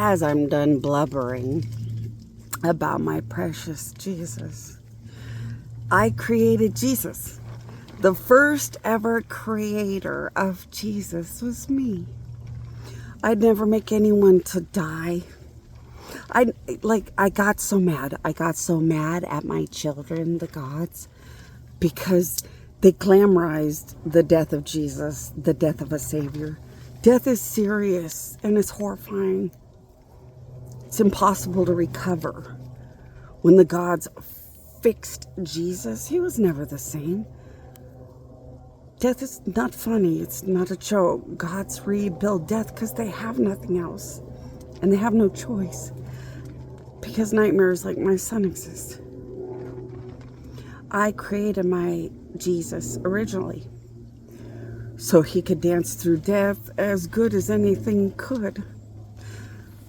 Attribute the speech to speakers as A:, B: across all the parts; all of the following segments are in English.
A: as I'm done blubbering about my precious Jesus, I created Jesus. The first ever creator of Jesus was me. I'd never make anyone to die. I got so mad. I got so mad at my children, the gods, because they glamorized the death of Jesus, the death of a Savior. Death is serious and it's horrifying. It's impossible to recover. When the gods fixed Jesus, he was never the same. Death is not funny. It's not a joke. Gods rebuild death because they have nothing else. And they have no choice. Because nightmares like my son exist. I created my Jesus originally, so he could dance through death as good as anything could,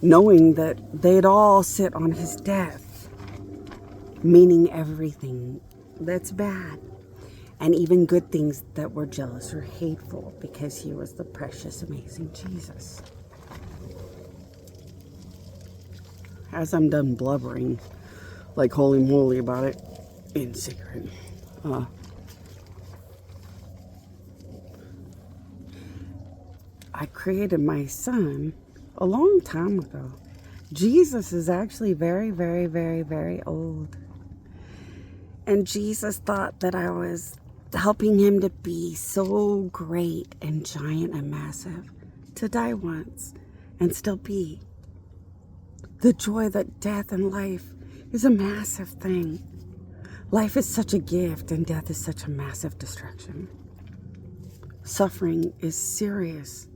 A: knowing that they'd all sit on his death, meaning everything that's bad, and even good things that were jealous or hateful, because he was the precious, amazing Jesus. As I'm done blubbering like holy moly about it in secret, I created my son a long time ago. Jesus is actually very, very, very, very old. And Jesus thought that I was helping him to be so great and giant and massive, to die once and still be. The joy that death and life is a massive thing. Life is such a gift and death is such a massive destruction. Suffering is serious.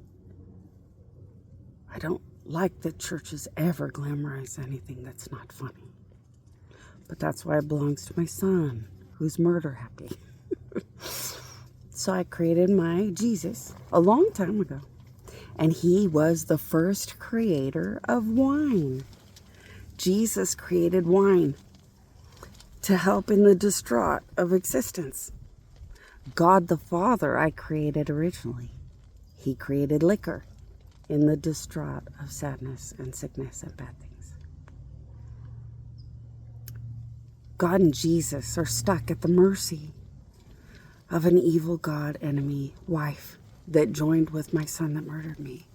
A: I don't like that churches ever glamorize anything that's not funny. But that's why it belongs to my son, who's murder happy. So I created my Jesus a long time ago. And he was the first creator of wine. Jesus created wine to help in the distraught of existence. God the Father I created originally. He created liquor in the distraught of sadness and sickness and bad things. God and Jesus are stuck at the mercy of an evil God enemy wife that joined with my son that murdered me.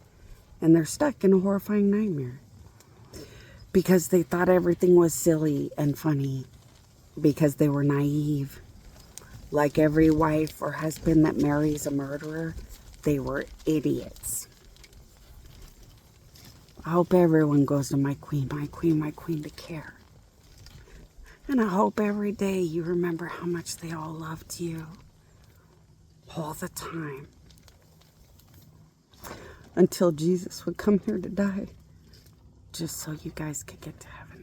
A: And they're stuck in a horrifying nightmare because they thought everything was silly and funny, because they were naive. Like every wife or husband that marries a murderer, they were idiots. I hope everyone goes to my queen, my queen, my queen to care. And I hope every day you remember how much they all loved you. All the time. Until Jesus would come here to die. Just so you guys could get to heaven.